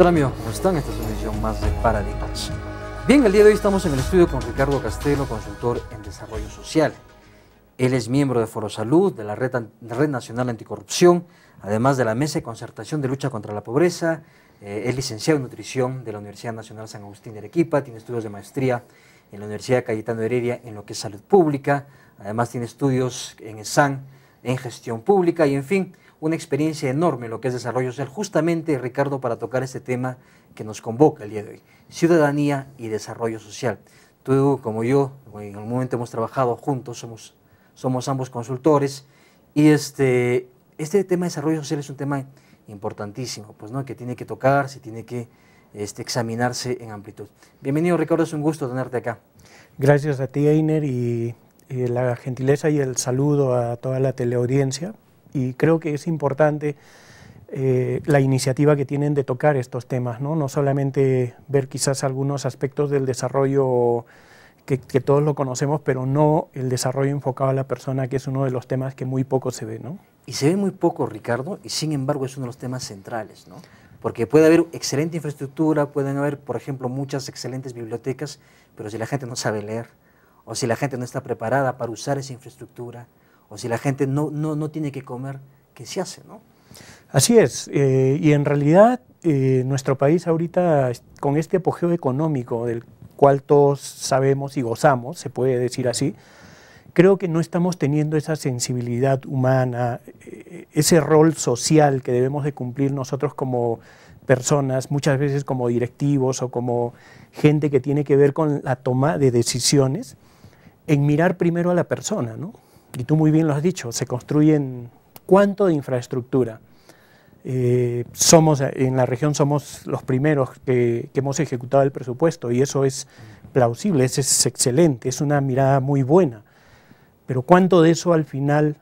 tal, amigos? ¿Cómo están? Esta es una edición más de Paradigmas. Bien, el día de hoy estamos en el estudio con Ricardo Castelo, consultor en desarrollo social. Él es miembro de Foro Salud, de la Red Nacional Anticorrupción, además de la Mesa de Concertación de Lucha contra la Pobreza. Es licenciado en Nutrición de la Universidad Nacional San Agustín de Arequipa, tiene estudios de maestría en la Universidad Cayetano Heredia en lo que es salud pública, además tiene estudios en ESAN, en gestión pública y en fin, una experiencia enorme en lo que es desarrollo social, justamente, Ricardo, para tocar este tema que nos convoca el día de hoy, ciudadanía y desarrollo social. Tú, como yo, en algún momento hemos trabajado juntos, somos ambos consultores, y este tema de desarrollo social es un tema importantísimo, pues, ¿no?, que tiene que tocarse, tiene que examinarse en amplitud. Bienvenido, Ricardo, es un gusto tenerte acá. Gracias a ti, Einer, y la gentileza y el saludo a toda la teleaudiencia. Y creo que es importante la iniciativa que tienen de tocar estos temas, ¿no? No solamente ver quizás algunos aspectos del desarrollo que todos lo conocemos, pero no el desarrollo enfocado a la persona, que es uno de los temas que muy poco se ve, ¿no? Y se ve muy poco, Ricardo, y sin embargo es uno de los temas centrales, ¿no? Porque puede haber excelente infraestructura, pueden haber, por ejemplo, muchas excelentes bibliotecas, pero si la gente no sabe leer, o si la gente no está preparada para usar esa infraestructura, o si la gente no tiene que comer, ¿qué se hace, no? Así es, y en realidad nuestro país ahorita, con este apogeo económico del cual todos sabemos y gozamos, se puede decir así, creo que no estamos teniendo esa sensibilidad humana, ese rol social que debemos de cumplir nosotros como personas, muchas veces como directivos o como gente que tiene que ver con la toma de decisiones, en mirar primero a la persona, ¿no? Y tú muy bien lo has dicho, se construyen cuánto de infraestructura. En la región somos los primeros que hemos ejecutado el presupuesto y eso es plausible, es excelente, es una mirada muy buena. Pero cuánto de eso al final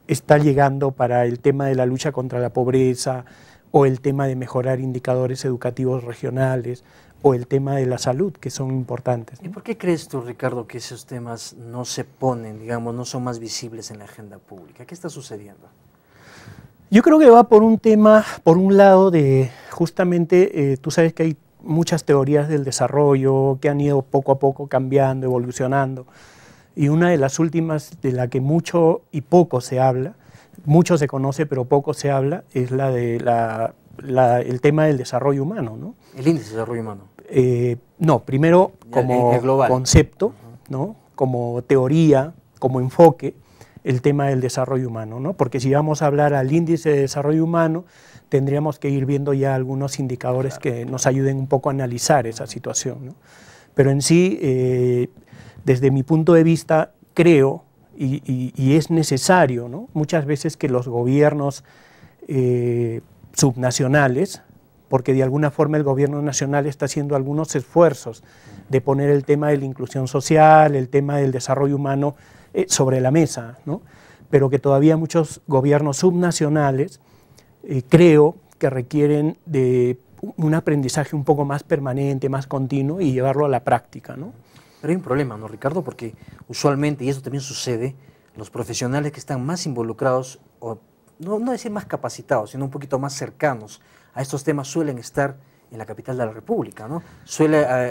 está llegando para el tema de la lucha contra la pobreza o el tema de mejorar indicadores educativos regionales o el tema de la salud, que son importantes, ¿no? ¿Y por qué crees tú, Ricardo, que esos temas no se ponen, digamos, no son más visibles en la agenda pública? ¿Qué está sucediendo? Yo creo que va por un tema, por un lado de justamente, tú sabes que hay muchas teorías del desarrollo que han ido poco a poco cambiando, evolucionando, y una de las últimas de la que mucho y poco se habla, mucho se conoce pero poco se habla, es la de el tema del desarrollo humano, ¿no? El índice de desarrollo humano. No, primero como concepto, ¿no?, como teoría, como enfoque, el tema del desarrollo humano, ¿no? Porque si vamos a hablar al índice de desarrollo humano, tendríamos que ir viendo ya algunos indicadores que nos ayuden un poco a analizar esa situación, ¿no? Pero en sí, desde mi punto de vista, creo, y es necesario, ¿no?, muchas veces que los gobiernos subnacionales, porque de alguna forma el gobierno nacional está haciendo algunos esfuerzos de poner el tema de la inclusión social, el tema del desarrollo humano sobre la mesa, ¿no?, pero que todavía muchos gobiernos subnacionales creo que requieren de un aprendizaje un poco más permanente, más continuo y llevarlo a la práctica, ¿no? Pero hay un problema, ¿no, Ricardo? Porque usualmente, y eso también sucede, los profesionales que están más involucrados, o no decir más capacitados, sino un poquito más cercanos a estos temas, suelen estar en la capital de la República, ¿no?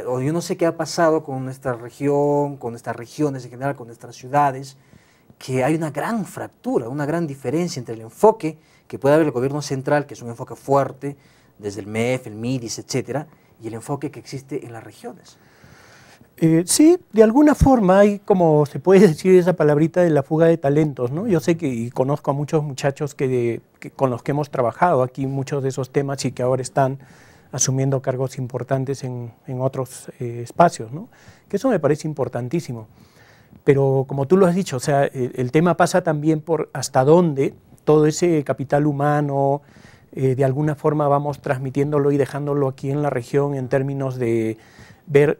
O yo no sé qué ha pasado con nuestra región, con nuestras regiones en general, con nuestras ciudades, que hay una gran fractura, una gran diferencia entre el enfoque que puede haber el gobierno central, que es un enfoque fuerte, desde el MEF, el MIDIS, etcétera, y el enfoque que existe en las regiones. Sí, de alguna forma hay, como se puede decir, esa palabrita de la fuga de talentos, ¿no? Yo sé y conozco a muchos muchachos con los que hemos trabajado aquí muchos de esos temas y que ahora están asumiendo cargos importantes en otros espacios, ¿no? Que eso me parece importantísimo. Pero como tú lo has dicho, o sea, el tema pasa también por hasta dónde todo ese capital humano, de alguna forma vamos transmitiéndolo y dejándolo aquí en la región en términos de ver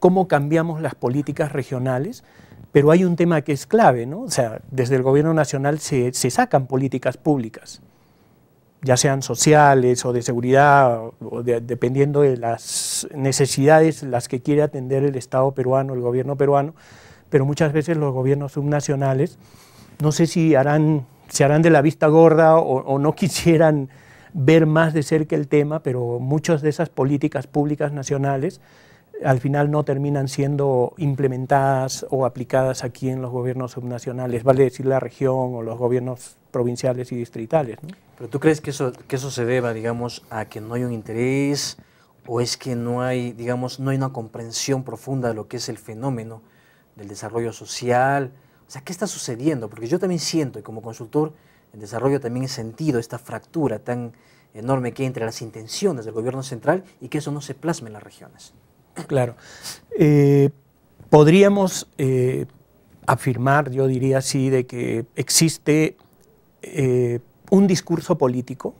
cómo cambiamos las políticas regionales, pero hay un tema que es clave, ¿no? O sea, desde el gobierno nacional se sacan políticas públicas, ya sean sociales o de seguridad, dependiendo de las necesidades las que quiere atender el Estado peruano, el gobierno peruano, pero muchas veces los gobiernos subnacionales, no sé si se harán de la vista gorda o no quisieran ver más de cerca el tema, pero muchas de esas políticas públicas nacionales al final no terminan siendo implementadas o aplicadas aquí en los gobiernos subnacionales, vale decir la región o los gobiernos provinciales y distritales, ¿no? ¿Pero tú crees que eso se deba, digamos, a que no hay un interés o es que no hay, digamos, no hay una comprensión profunda de lo que es el fenómeno del desarrollo social? O sea, ¿qué está sucediendo? Porque yo también siento, y como consultor en desarrollo también he sentido esta fractura tan enorme que hay entre las intenciones del gobierno central y que eso no se plasma en las regiones. Claro. Podríamos afirmar, yo diría así, de que existe un discurso político,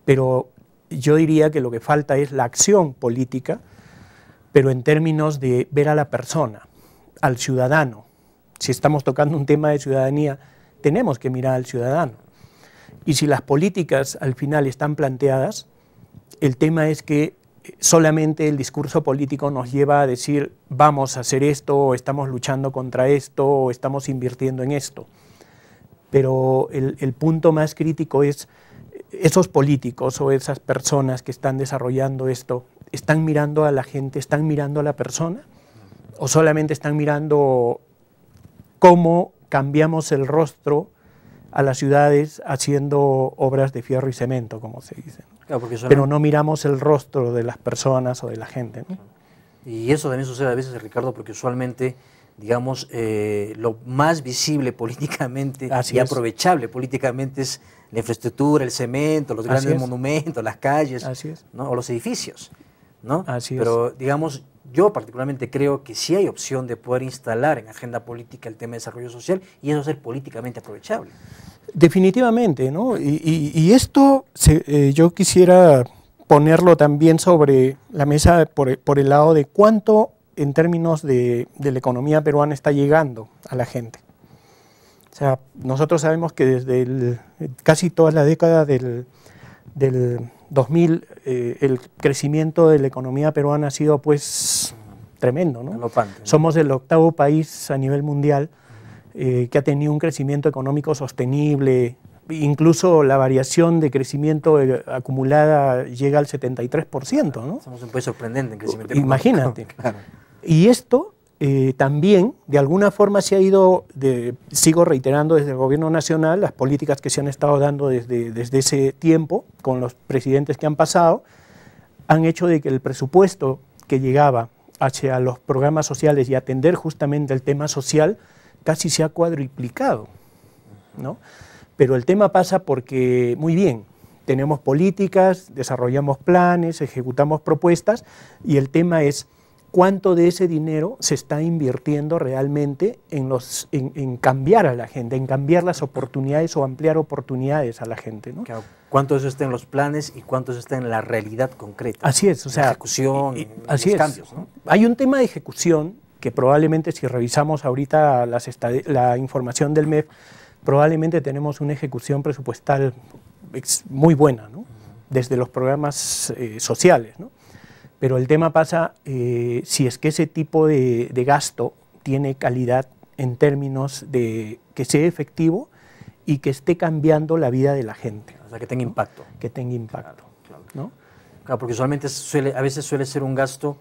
pero yo diría que lo que falta es la acción política, pero en términos de ver a la persona, al ciudadano. Si estamos tocando un tema de ciudadanía, tenemos que mirar al ciudadano. Y si las políticas al final están planteadas, el tema es que solamente el discurso político nos lleva a decir vamos a hacer esto, o estamos luchando contra esto, o estamos invirtiendo en esto. Pero el punto más crítico es esos políticos o esas personas que están desarrollando esto, ¿están mirando a la gente, están mirando a la persona? ¿O solamente están mirando cómo cambiamos el rostro a las ciudades haciendo obras de fierro y cemento, como se dice? Claro, pero no miramos el rostro de las personas o de la gente, ¿no? Y eso también sucede a veces, Ricardo, porque usualmente, digamos, lo más visible políticamente y aprovechable políticamente es la infraestructura, el cemento, los grandes monumentos, las calles, ¿no? O los edificios, ¿no? Pero, digamos, yo particularmente creo que sí hay opción de poder instalar en agenda política el tema de desarrollo social y eso ser políticamente aprovechable. Definitivamente, ¿no? Y esto yo quisiera ponerlo también sobre la mesa por el lado de cuánto en términos de la economía peruana está llegando a la gente. O sea, nosotros sabemos que desde casi toda la década del 2000 el crecimiento de la economía peruana ha sido pues tremendo, ¿no? Galopante, ¿no? Somos el 8º país a nivel mundial que ha tenido un crecimiento económico sostenible, incluso la variación de crecimiento acumulada llega al 73%, ¿no? Somos un país sorprendente en crecimiento económico. Imagínate. Claro. Y esto también, de alguna forma, se ha ido, sigo reiterando desde el gobierno nacional, las políticas que se han estado dando desde ese tiempo, con los presidentes que han pasado, han hecho de que el presupuesto que llegaba hacia los programas sociales y atender justamente el tema social casi se ha cuadruplicado, ¿no? Pero el tema pasa porque, muy bien, tenemos políticas, desarrollamos planes, ejecutamos propuestas, y el tema es cuánto de ese dinero se está invirtiendo realmente en cambiar a la gente, en cambiar las oportunidades o ampliar oportunidades a la gente, ¿no? Claro. ¿Cuánto de eso está en los planes y cuánto de eso está en la realidad concreta? Así es, o sea, la ejecución, así los cambios, ¿no? Hay un tema de ejecución que probablemente, si revisamos ahorita la información del MEF, probablemente tenemos una ejecución presupuestal muy buena, ¿no? Desde los programas sociales, ¿no? Pero el tema pasa si es que ese tipo de gasto tiene calidad en términos de que sea efectivo y que esté cambiando la vida de la gente. O sea, que tenga impacto. Que tenga impacto. Claro. ¿No? Claro, porque usualmente a veces suele ser un gasto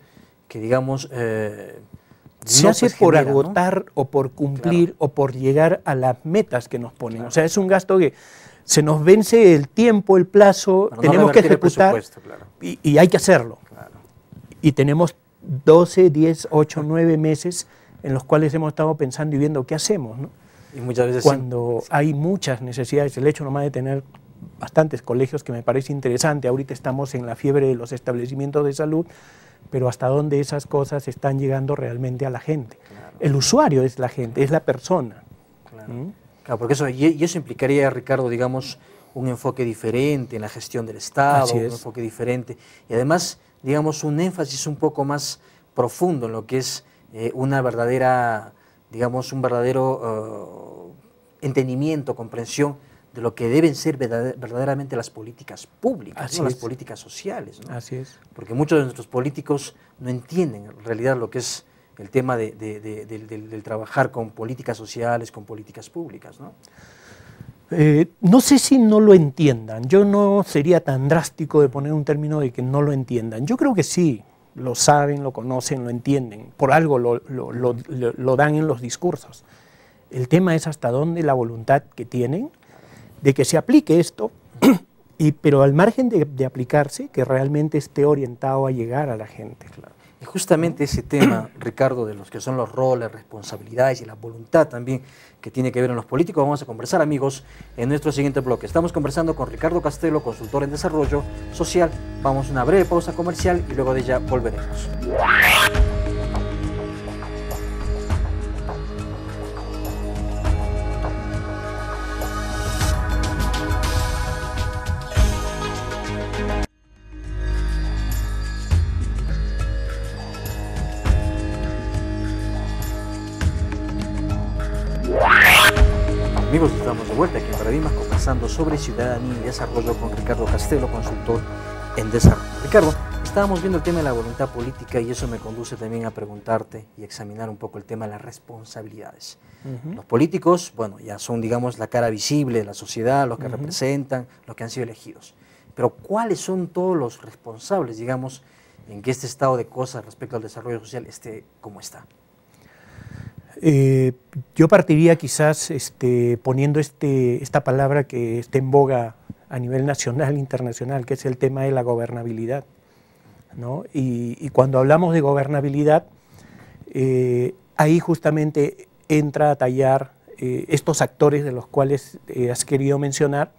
que, digamos, se hace por agotar, ¿no? O por cumplir, o por llegar a las metas que nos ponen. O sea, es un gasto que se nos vence el tiempo, el plazo, tenemos que ejecutar y hay que hacerlo. Y tenemos 12, 10, 8, 9 meses en los cuales hemos estado pensando y viendo qué hacemos, ¿no? Y muchas veces cuando hay muchas necesidades, el hecho nomás de tener bastantes colegios, que me parece interesante, ahorita estamos en la fiebre de los establecimientos de salud, pero hasta dónde esas cosas están llegando realmente a la gente. Claro. El usuario es la gente, es la persona. Claro, claro, porque eso implicaría, Ricardo, digamos, un enfoque diferente en la gestión del Estado, un enfoque diferente, y además, digamos, un énfasis un poco más profundo en lo que es una verdadera, digamos, un verdadero entendimiento, comprensión de lo que deben ser verdaderamente las políticas públicas, ¿no? Las políticas sociales, ¿no? Así es. Porque muchos de nuestros políticos no entienden en realidad lo que es el tema del trabajar con políticas sociales, con políticas públicas, ¿no? No sé si no lo entiendan. Yo no sería tan drástico de poner un término de que no lo entiendan. Yo creo que sí, lo saben, lo conocen, lo entienden. Por algo lo dan en los discursos. El tema es hasta dónde la voluntad que tienen de que se aplique esto, pero al margen de aplicarse, que realmente esté orientado a llegar a la gente. Claro. Y justamente ese tema, Ricardo, de los que son los roles, responsabilidades y la voluntad también que tiene que ver en los políticos, vamos a conversar, amigos, en nuestro siguiente bloque. Estamos conversando con Ricardo Castelo, consultor en desarrollo social. Vamos a una breve pausa comercial y luego de ella volveremos. Amigos, estamos de vuelta aquí en Paradigmas conversando sobre ciudadanía y desarrollo con Ricardo Castelo, consultor en desarrollo. Ricardo, estábamos viendo el tema de la voluntad política y eso me conduce también a preguntarte y examinar un poco el tema de las responsabilidades. Los políticos, bueno, ya son, digamos, la cara visible de la sociedad, los que representan, los que han sido elegidos. Pero ¿cuáles son todos los responsables, digamos, en que este estado de cosas respecto al desarrollo social esté como está? Yo partiría quizás poniendo esta palabra que está en boga a nivel nacional e internacional, que es el tema de la gobernabilidad, ¿no? Y cuando hablamos de gobernabilidad, ahí justamente entra a tallar estos actores de los cuales has querido mencionar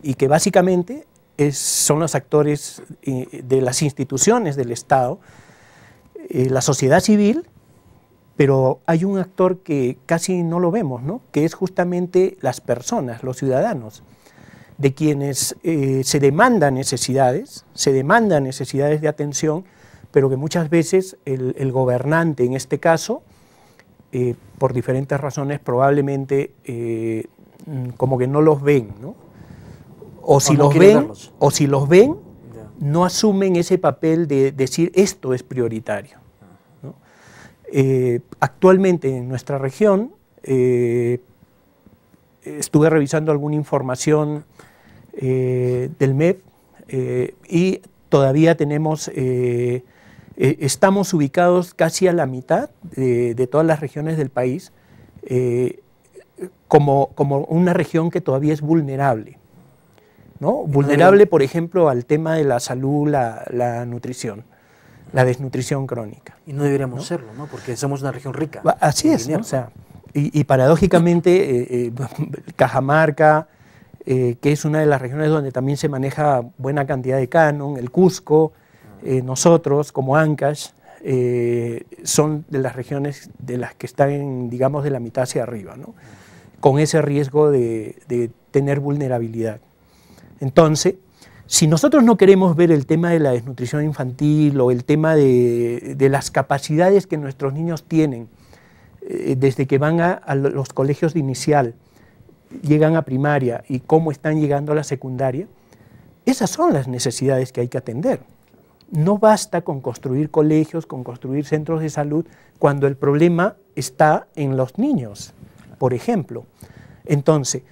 y que básicamente son los actores de las instituciones del Estado, la sociedad civil. Pero hay un actor que casi no lo vemos, ¿no? Que es justamente las personas, los ciudadanos, de quienes se demandan necesidades de atención, pero que muchas veces el gobernante, en este caso, por diferentes razones, probablemente como que no los ven, ¿no? O si los ven, no asumen ese papel de decir esto es prioritario. Actualmente en nuestra región, estuve revisando alguna información del MEP y todavía estamos ubicados casi a la mitad de todas las regiones del país como una región que todavía es vulnerable, ¿no? Vulnerable, por ejemplo, al tema de la salud, la nutrición. La desnutrición crónica. Y no deberíamos serlo, ¿no? Porque somos una región rica. Así es, ¿no? O sea, y paradójicamente Cajamarca, que es una de las regiones donde también se maneja buena cantidad de canon, el Cusco, nosotros como Ancash, son de las regiones de las que están, digamos, de la mitad hacia arriba, ¿no? Con ese riesgo de tener vulnerabilidad. Entonces, si nosotros no queremos ver el tema de la desnutrición infantil o el tema de las capacidades que nuestros niños tienen desde que van a los colegios de inicial, llegan a primaria y cómo están llegando a la secundaria, esas son las necesidades que hay que atender. No basta con construir colegios, con construir centros de salud, cuando el problema está en los niños, por ejemplo. Entonces,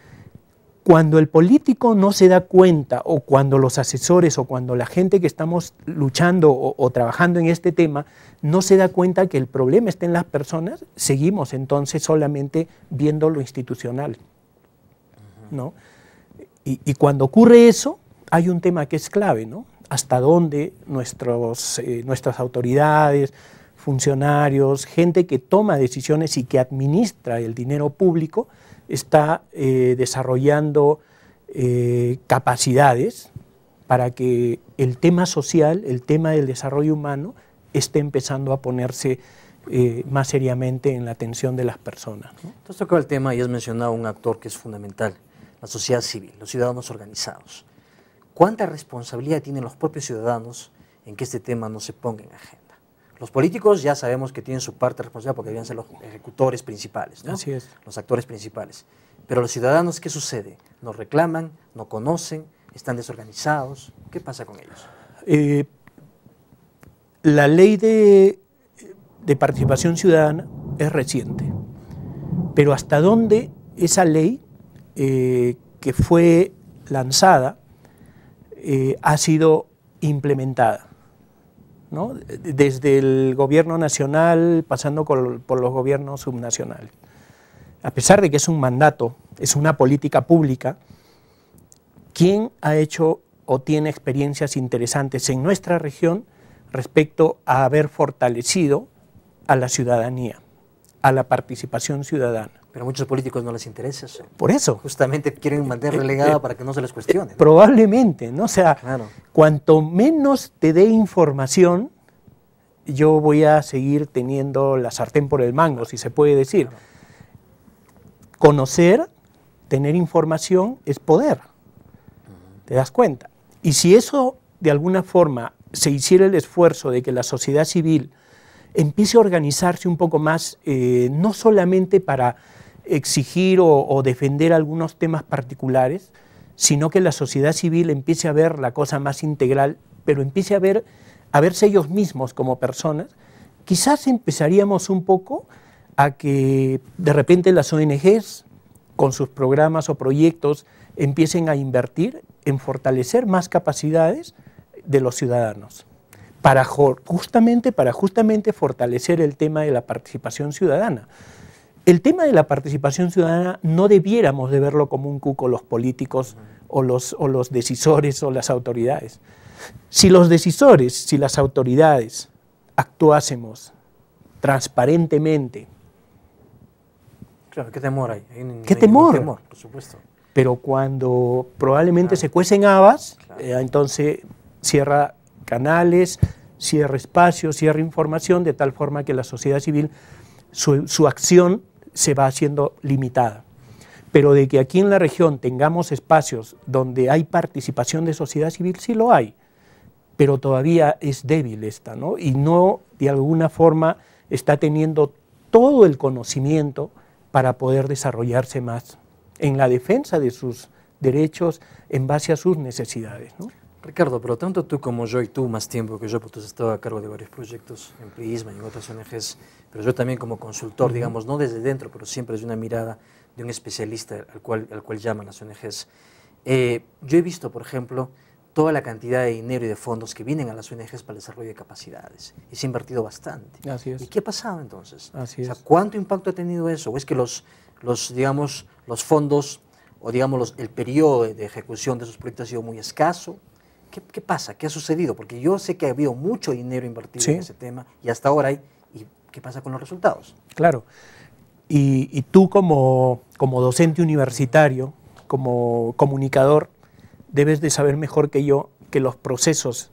cuando el político no se da cuenta, o cuando los asesores, o cuando la gente que estamos luchando o trabajando en este tema, no se da cuenta que el problema está en las personas, seguimos entonces solamente viendo lo institucional, ¿no? Y cuando ocurre eso, hay un tema que es clave, ¿no? Hasta dónde nuestras autoridades, funcionarios, gente que toma decisiones y que administra el dinero público, está desarrollando capacidades para que el tema social, el tema del desarrollo humano, esté empezando a ponerse más seriamente en la atención de las personas, ¿no? Tú has tocado el tema y has mencionado un actor que es fundamental, la sociedad civil, los ciudadanos organizados. ¿Cuánta responsabilidad tienen los propios ciudadanos en que este tema no se ponga en agenda? Los políticos ya sabemos que tienen su parte responsable porque deben ser los ejecutores principales, ¿no? Así es. Los actores principales. Pero los ciudadanos, ¿qué sucede? ¿No reclaman, no conocen, están desorganizados? ¿Qué pasa con ellos? La ley de participación ciudadana es reciente, pero hasta dónde esa ley que fue lanzada ha sido implementada, ¿no? Desde el gobierno nacional, pasando por los gobiernos subnacionales. A pesar de que es un mandato, es una política pública, ¿quién ha hecho o tiene experiencias interesantes en nuestra región respecto a haber fortalecido a la ciudadanía, a la participación ciudadana? Pero a muchos políticos no les interesa eso. Por eso. Justamente quieren mantener relegada para que no se les cuestione, ¿no? Probablemente, ¿no? O sea, claro, cuanto menos te dé información, yo voy a seguir teniendo la sartén por el mango, si se puede decir. claro. Conocer, tener información es poder. ¿Te das cuenta? Y si eso de alguna forma se hiciera el esfuerzo de que la sociedad civil empiece a organizarse un poco más, no solamente para exigir o defender algunos temas particulares, sino que la sociedad civil empiece a ver la cosa más integral, pero empiece a verse ellos mismos como personas, quizás empezaríamos un poco a que de repente las ONGs, con sus programas o proyectos, empiecen a invertir en fortalecer más capacidades de los ciudadanos, para justamente fortalecer el tema de la participación ciudadana. El tema de la participación ciudadana no debiéramos de verlo como un cuco los políticos o los decisores o las autoridades. Si los decisores, si las autoridades actuásemos transparentemente. Claro, ¿qué temor hay? ¿Qué temor? Temor, por supuesto. Pero cuando probablemente claro. se cuecen habas, claro. Entonces cierra canales, cierra espacios, cierra información, de tal forma que la sociedad civil, su acción se va haciendo limitada. Pero de que aquí en la región tengamos espacios donde hay participación de sociedad civil, sí lo hay, pero todavía es débil esta, ¿no? Y no, de alguna forma, está teniendo todo el conocimiento para poder desarrollarse más en la defensa de sus derechos en base a sus necesidades, ¿no? Ricardo, pero tanto tú como yo, y tú más tiempo que yo, porque tú has estado a cargo de varios proyectos en Prisma y en otras ONGs, pero yo también como consultor, digamos, no desde dentro, pero siempre desde una mirada de un especialista al cual llaman las ONGs. Yo he visto, por ejemplo, toda la cantidad de dinero y de fondos que vienen a las ONGs para el desarrollo de capacidades, y se ha invertido bastante. Así es. ¿Y qué ha pasado entonces? Así o sea, es. ¿cuánto impacto ha tenido eso? ¿O es que los fondos, o digamos el periodo de ejecución de esos proyectos ha sido muy escaso? ¿Qué pasa? ¿Qué ha sucedido? Porque yo sé que ha habido mucho dinero invertido sí. en ese tema y hasta ahora hay. ¿Y qué pasa con los resultados? Claro. Y tú como docente universitario, como comunicador, debes de saber mejor que yo que los procesos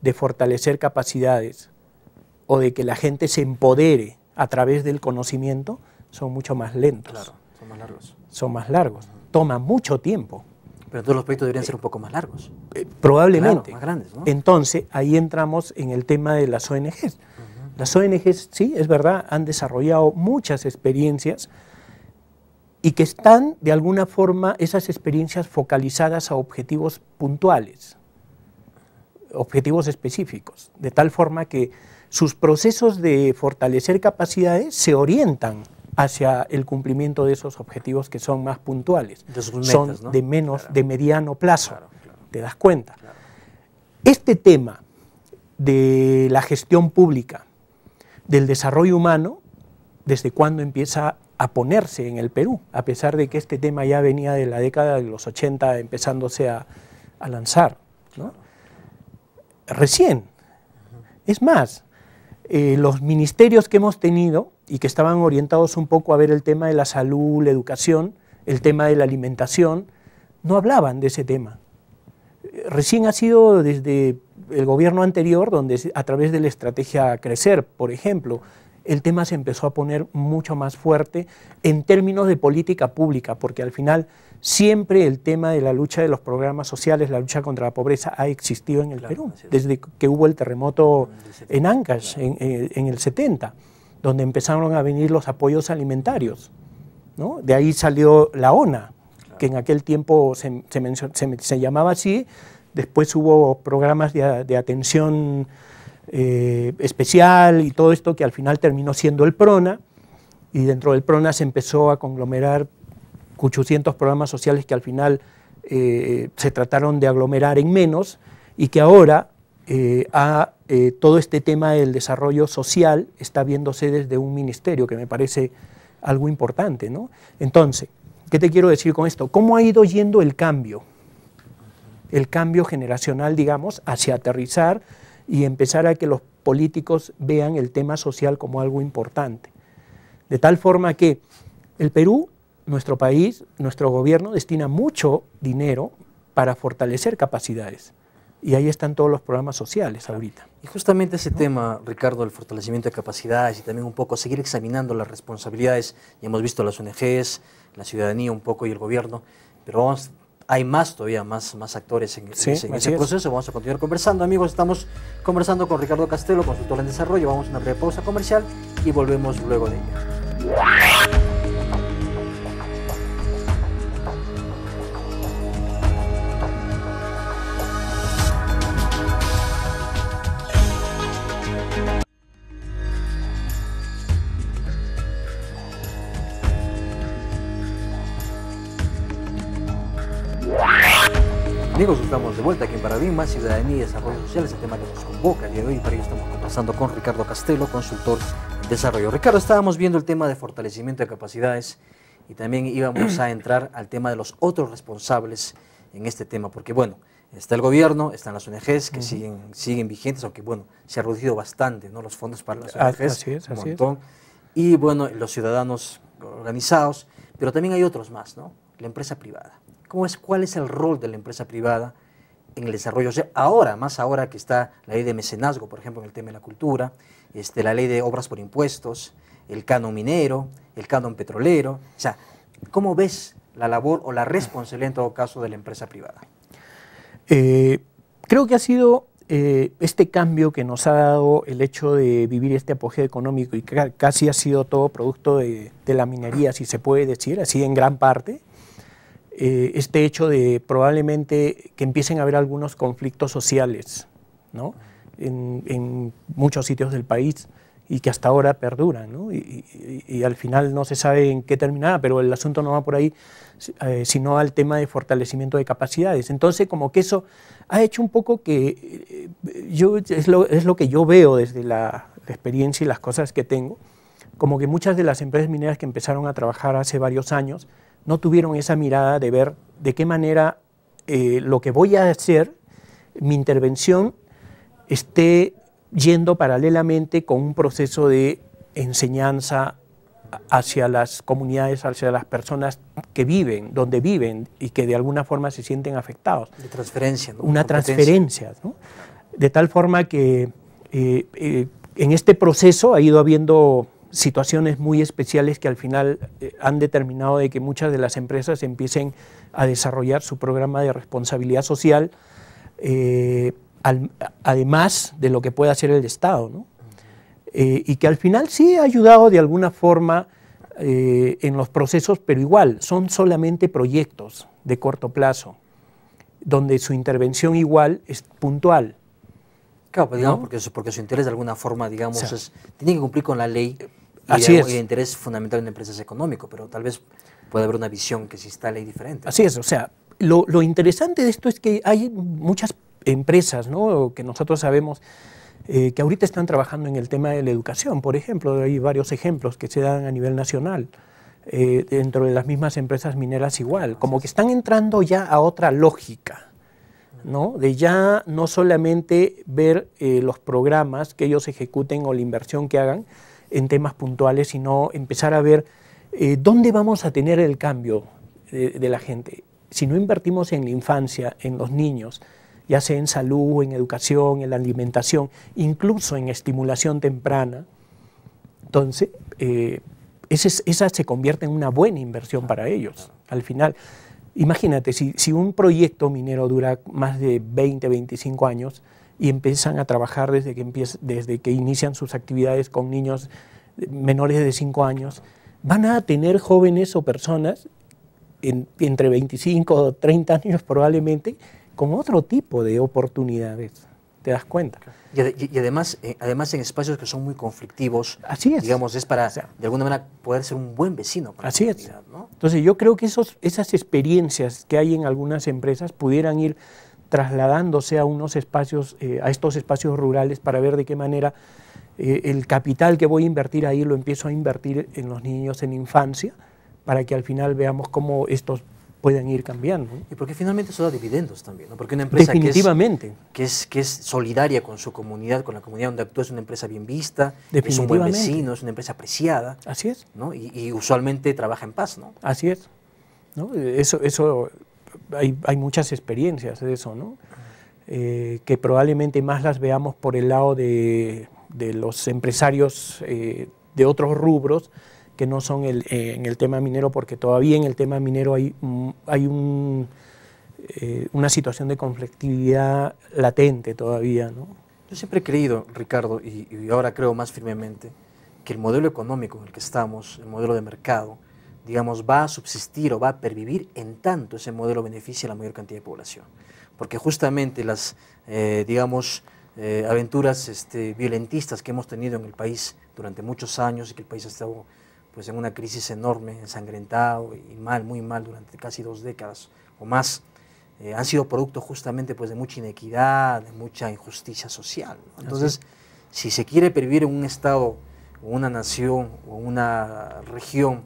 de fortalecer capacidades o de que la gente se empodere a través del conocimiento son mucho más lentos. Claro, son más largos. Son más largos. Toma mucho tiempo. Pero todos los proyectos deberían ser un poco más largos. Probablemente. Claro, más grandes, ¿no? Entonces, ahí entramos en el tema de las ONGs. Las ONGs, sí, es verdad, han desarrollado muchas experiencias y que están, de alguna forma, esas experiencias focalizadas a objetivos puntuales, objetivos específicos, de tal forma que sus procesos de fortalecer capacidades se orientan hacia el cumplimiento de esos objetivos que son más puntuales, de sus metas, son ¿no? de menos, claro. de mediano plazo, claro. ¿te das cuenta? Claro. Este tema de la gestión pública, del desarrollo humano, ¿desde cuándo empieza a ponerse en el Perú? A pesar de que este tema ya venía de la década de los 80 empezándose a lanzar, ¿no? Recién. Es más, los ministerios que hemos tenido y que estaban orientados un poco a ver el tema de la salud, la educación, el tema de la alimentación, no hablaban de ese tema. Recién ha sido desde el gobierno anterior, donde a través de la estrategia Crecer, por ejemplo, el tema se empezó a poner mucho más fuerte en términos de política pública, porque al final siempre el tema de la lucha de los programas sociales, la lucha contra la pobreza ha existido en el Perú, desde que hubo el terremoto en Ancash en el 70, donde empezaron a venir los apoyos alimentarios, ¿no? De ahí salió la ONA, que en aquel tiempo se llamaba así. Después hubo programas de atención especial y todo esto que al final terminó siendo el PRONA, y dentro del PRONA se empezó a conglomerar 800 programas sociales que al final se trataron de aglomerar en menos, y que ahora todo este tema del desarrollo social está viéndose desde un ministerio, que me parece algo importante, ¿no? Entonces, ¿qué te quiero decir con esto? ¿Cómo ha ido yendo el cambio? El cambio generacional, digamos, hacia aterrizar y empezar a que los políticos vean el tema social como algo importante. De tal forma que el Perú, nuestro país, nuestro gobierno destina mucho dinero para fortalecer capacidades. Y ahí están todos los programas sociales ahorita. Y justamente ese tema, Ricardo, del fortalecimiento de capacidades y también un poco seguir examinando las responsabilidades, ya hemos visto las ONGs, la ciudadanía un poco y el gobierno, pero hay todavía más actores en ese proceso. Vamos a continuar conversando. Amigos, estamos conversando con Ricardo Castelo, consultor en desarrollo. Vamos a una breve pausa comercial y volvemos luego de ella. Amigos, estamos de vuelta aquí en Paradigma, Ciudadanía y Desarrollo Social, es el tema que nos convoca el día de hoy, y para ello estamos conversando con Ricardo Castelo, consultor en desarrollo. Ricardo, estábamos viendo el tema de fortalecimiento de capacidades y también íbamos a entrar al tema de los otros responsables en este tema, porque bueno, está el gobierno, están las ONGs que siguen vigentes, aunque bueno, se ha reducido bastante, ¿no?, los fondos para las ONGs, un montón, y bueno, los ciudadanos organizados, pero también hay otros más, ¿no?, la empresa privada. ¿Cuál es el rol de la empresa privada en el desarrollo? O sea, más ahora que está la ley de mecenazgo, por ejemplo, en el tema de la cultura, la ley de obras por impuestos, el canon minero, el canon petrolero. O sea, ¿cómo ves la labor o la responsabilidad en todo caso de la empresa privada? Creo que ha sido este cambio que nos ha dado el hecho de vivir este apogeo económico, y casi ha sido todo producto de la minería, si se puede decir, así en gran parte. Este hecho de probablemente que empiecen a haber algunos conflictos sociales, ¿no?, en muchos sitios del país, y que hasta ahora perduran, ¿no? Y al final no se sabe en qué terminará, pero el asunto no va por ahí, sino al tema de fortalecimiento de capacidades. Entonces, como que eso ha hecho un poco que es lo que yo veo desde la experiencia y las cosas que tengo, como que muchas de las empresas mineras que empezaron a trabajar hace varios años no tuvieron esa mirada de ver de qué manera lo que voy a hacer, mi intervención, esté yendo paralelamente con un proceso de enseñanza hacia las comunidades, hacia las personas que viven, donde viven y que de alguna forma se sienten afectados. De transferencia, ¿no? Una transferencia, ¿no? De tal forma que en este proceso ha ido habiendo situaciones muy especiales que al final han determinado de que muchas de las empresas empiecen a desarrollar su programa de responsabilidad social, además de lo que puede hacer el Estado, ¿no? Y que al final sí ha ayudado de alguna forma en los procesos, pero igual son solamente proyectos de corto plazo, donde su intervención igual es puntual. Claro, pues, digamos, ¿no? porque su interés de alguna forma, digamos, o sea, tiene que cumplir con la ley. Así es. Y el interés fundamental en una empresa es económico, pero tal vez puede haber una visión que si está ley diferente. Así es, o sea, lo interesante de esto es que hay muchas empresas, ¿no?, que nosotros sabemos que ahorita están trabajando en el tema de la educación, por ejemplo. Hay varios ejemplos que se dan a nivel nacional, dentro de las mismas empresas mineras igual, como que están entrando ya a otra lógica, ¿no?, de ya no solamente ver los programas que ellos ejecuten o la inversión que hagan en temas puntuales, sino empezar a ver dónde vamos a tener el cambio de la gente. Si no invertimos en la infancia, en los niños, ya sea en salud, en educación, en la alimentación, incluso en estimulación temprana, entonces esa se convierte en una buena inversión para ellos. Al final, imagínate, si un proyecto minero dura más de 20, 25 años y empiezan a trabajar desde que inician sus actividades con niños menores de 5 años, van a tener jóvenes o personas entre 25 o 30 años probablemente, con otro tipo de oportunidades, ¿te das cuenta? Y además en espacios que son muy conflictivos. Así es. Digamos, es para, de alguna manera, poder ser un buen vecino para así la comunidad, ¿no? Entonces yo creo que esas experiencias que hay en algunas empresas pudieran ir trasladándose a a estos espacios rurales para ver de qué manera el capital que voy a invertir ahí lo empiezo a invertir en los niños en infancia, para que al final veamos cómo estos pueden ir cambiando. Y porque finalmente eso da dividendos también, ¿no? Porque una empresa definitivamente que es solidaria con su comunidad, con la comunidad donde actúa, es una empresa bien vista, es un buen vecino, es una empresa apreciada. Así es. ¿No? Y usualmente trabaja en paz, ¿no? Así es, ¿no? Hay muchas experiencias de eso, ¿no? Que probablemente más las veamos por el lado de los empresarios de otros rubros, que no son en el tema minero, porque todavía en el tema minero hay una situación de conflictividad latente todavía, ¿no? Yo siempre he creído, Ricardo, y ahora creo más firmemente, que el modelo económico en el que estamos, el modelo de mercado, digamos, va a subsistir o va a pervivir en tanto ese modelo beneficia a la mayor cantidad de población. Porque justamente las, aventuras violentistas que hemos tenido en el país durante muchos años, y que el país ha estado pues en una crisis enorme, ensangrentado y mal, muy mal durante casi 2 décadas o más, han sido producto justamente pues de mucha inequidad, de mucha injusticia social, ¿no? Entonces, si se quiere pervivir en un estado, o una nación, o una región,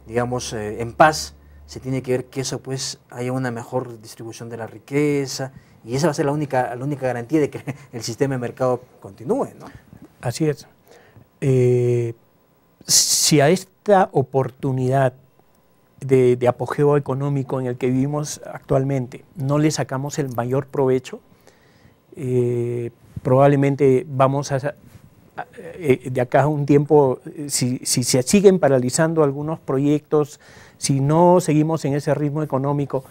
digamos, en paz, se tiene que ver que eso pues haya una mejor distribución de la riqueza, y esa va a ser la única garantía de que el sistema de mercado continúe, ¿no? Así es. Si a esta oportunidad de apogeo económico en el que vivimos actualmente no le sacamos el mayor provecho, probablemente vamos de acá a un tiempo, si se siguen paralizando algunos proyectos, si no seguimos en ese ritmo económico,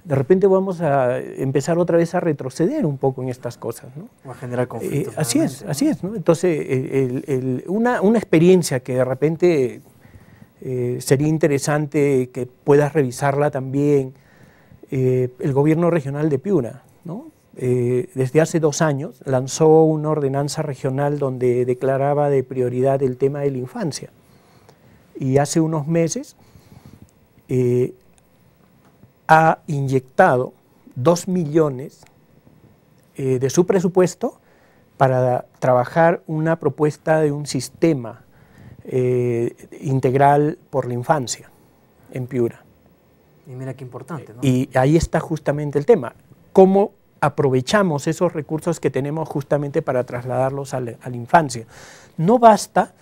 de repente vamos a empezar otra vez a retroceder un poco en estas cosas, ¿no? Va a generar conflictos. Así es, ¿no? Entonces, una experiencia que de repente sería interesante que puedas revisarla también, el gobierno regional de Piura, ¿no? Desde hace 2 años lanzó una ordenanza regional donde declaraba de prioridad el tema de la infancia, y hace unos meses ha inyectado 2 millones de su presupuesto para trabajar una propuesta de un sistema integral por la infancia en Piura. Y mira qué importante, ¿no? Y ahí está justamente el tema, cómo aprovechamos esos recursos que tenemos justamente para trasladarlos a la infancia. No basta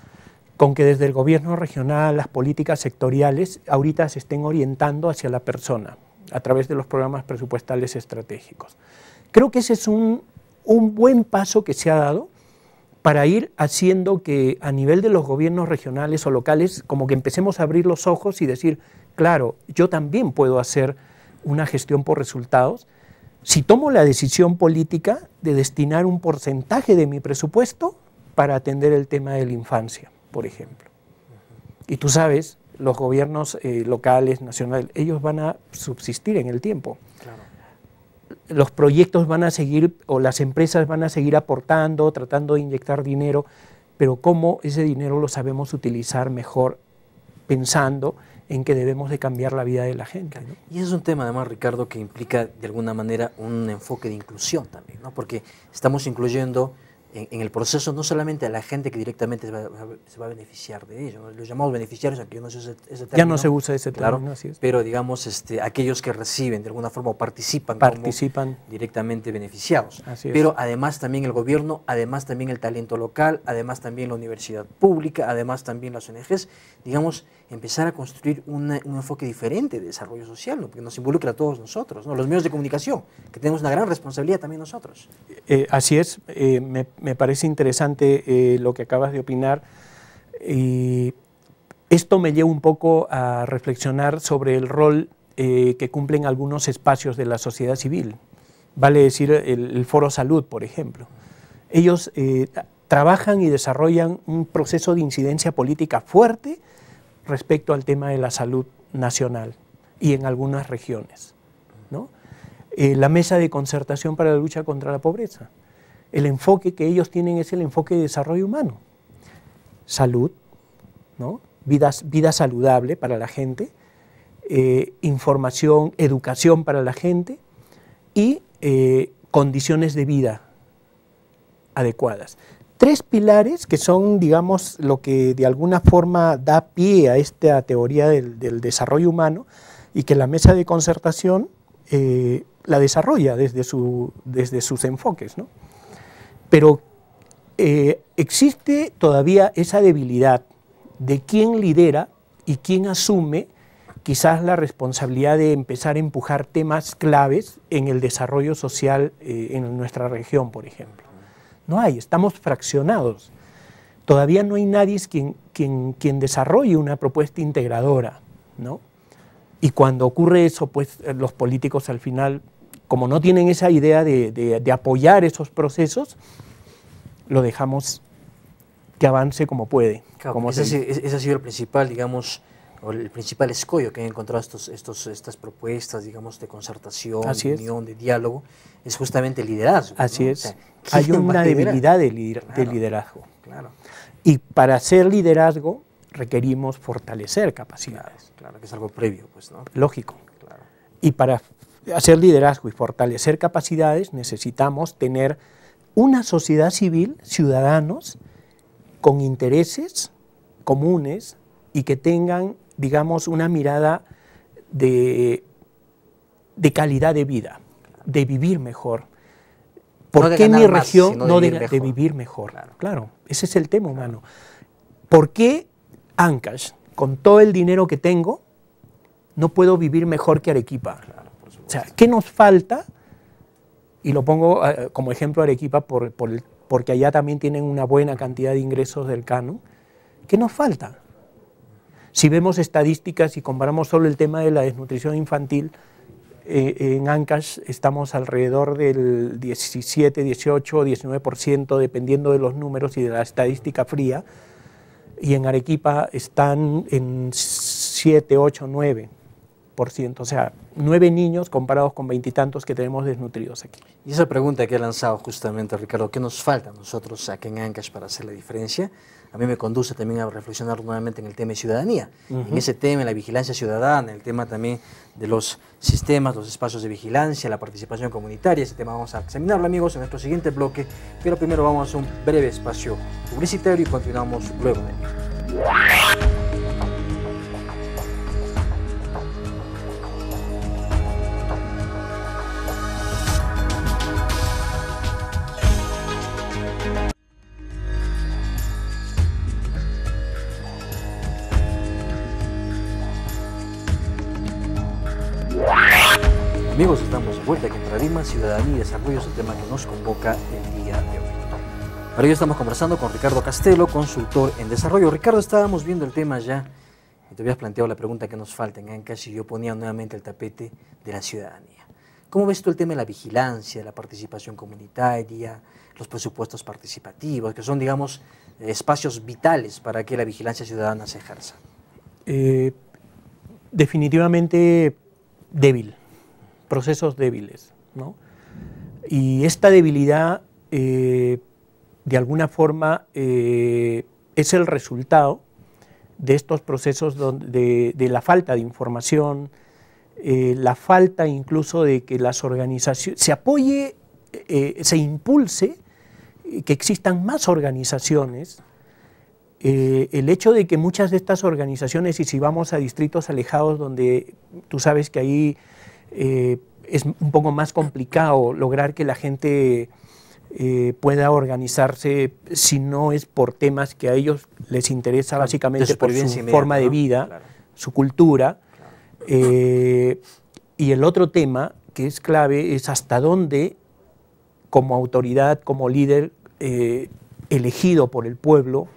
con que desde el gobierno regional las políticas sectoriales ahorita se estén orientando hacia la persona a través de los programas presupuestales estratégicos. Creo que ese es un buen paso que se ha dado para ir haciendo que a nivel de los gobiernos regionales o locales como que empecemos a abrir los ojos y decir, claro, yo también puedo hacer una gestión por resultados si tomo la decisión política de destinar un porcentaje de mi presupuesto para atender el tema de la infancia, por ejemplo. Y tú sabes, los gobiernos locales, nacionales, ellos van a subsistir en el tiempo. Claro. Los proyectos van a seguir, o las empresas van a seguir aportando, tratando de inyectar dinero, pero cómo ese dinero lo sabemos utilizar mejor pensando en que debemos de cambiar la vida de la gente, ¿no? Y ese es un tema además, Ricardo, que implica de alguna manera un enfoque de inclusión también, ¿no? Porque estamos incluyendo en el proceso no solamente a la gente que directamente se va a beneficiar de ello, ¿no? Los llamados beneficiarios, aunque yo no sé ese término. Ya no se usa ese término, claro, así es. Pero digamos aquellos que reciben de alguna forma o participan como directamente beneficiados. Así es. Pero además también el gobierno, además también el talento local, además también la universidad pública, además también las ONGs, digamos, empezar a construir un enfoque diferente de desarrollo social, ¿no? Porque nos involucra a todos nosotros, ¿no? Los medios de comunicación, que tenemos una gran responsabilidad también nosotros. Así es, me parece interesante lo que acabas de opinar. Esto me lleva un poco a reflexionar sobre el rol que cumplen algunos espacios de la sociedad civil, vale decir el Foro Salud, por ejemplo. Ellos trabajan y desarrollan un proceso de incidencia política fuerte respecto al tema de la salud nacional y en algunas regiones, ¿no? La Mesa de Concertación para la Lucha contra la Pobreza. El enfoque que ellos tienen es el enfoque de desarrollo humano. Salud, ¿no? Vida saludable para la gente, información, educación para la gente y condiciones de vida adecuadas. 3 pilares que son, digamos, lo que de alguna forma da pie a esta teoría del desarrollo humano y que la mesa de concertación la desarrolla desde sus enfoques, ¿no? Pero existe todavía esa debilidad de quién lidera y quién asume quizás la responsabilidad de empezar a empujar temas claves en el desarrollo social en nuestra región, por ejemplo. No hay, estamos fraccionados. Todavía no hay nadie quien desarrolle una propuesta integradora, ¿no? Y cuando ocurre eso, pues los políticos al final, como no tienen esa idea de apoyar esos procesos, lo dejamos que avance como puede. Claro, como ese ha sido el principal, digamos, o el principal escollo que han encontrado estas propuestas, digamos, de concertación, de unión, de diálogo, es justamente el liderazgo. Así ¿no? es. O sea, hay una debilidad de liderazgo. Claro. Y para hacer liderazgo requerimos fortalecer capacidades. Claro, que es algo previo, pues, ¿no? Lógico. Claro. Y para hacer liderazgo y fortalecer capacidades necesitamos tener una sociedad civil, ciudadanos, con intereses comunes y que tengan, digamos, una mirada de calidad de vida, de vivir mejor. ¿Por qué mi región no de vivir mejor? Claro, ese es el tema humano. ¿Por qué Ancash, con todo el dinero que tengo, no puedo vivir mejor que Arequipa? O sea, ¿qué nos falta? Y lo pongo como ejemplo Arequipa porque allá también tienen una buena cantidad de ingresos del canon. ¿Qué nos falta? Si vemos estadísticas y comparamos solo el tema de la desnutrición infantil, en Ancash estamos alrededor del 17, 18, 19%, dependiendo de los números y de la estadística fría, y en Arequipa están en 7, 8, 9%, o sea, 9 niños comparados con 20 y tantos que tenemos desnutridos aquí. Y esa pregunta que he lanzado justamente, Ricardo, ¿qué nos falta a nosotros aquí en Ancash para hacer la diferencia? A mí me conduce también a reflexionar nuevamente en el tema de ciudadanía, en ese tema, en la vigilancia ciudadana, el tema también de los sistemas, los espacios de vigilancia, la participación comunitaria. Ese tema vamos a examinarlo, amigos, en nuestro siguiente bloque, pero primero vamos a hacer un breve espacio publicitario y continuamos luego de ello. Amigos, estamos de vuelta aquí en Paradigma, Ciudadanía y Desarrollo, es el tema que nos convoca el día de hoy. Para ello estamos conversando con Ricardo Castelo, consultor en desarrollo. Ricardo, estábamos viendo el tema ya, y te habías planteado la pregunta que nos falta en Ancash, y yo ponía nuevamente el tapete de la ciudadanía. ¿Cómo ves tú el tema de la vigilancia, la participación comunitaria, los presupuestos participativos, que son, digamos, espacios vitales para que la vigilancia ciudadana se ejerza? Definitivamente débil. Procesos débiles, ¿no? Y esta debilidad, de alguna forma, es el resultado de estos procesos de la falta de información, la falta incluso de que las organizaciones se apoye, se impulse, que existan más organizaciones. El hecho de que muchas de estas organizaciones, y si vamos a distritos alejados donde tú sabes que ahí es un poco más complicado lograr que la gente pueda organizarse si no es por temas que a ellos les interesa, básicamente por su forma de vida, su cultura. Y el otro tema que es clave es hasta dónde, como autoridad, como líder elegido por el pueblo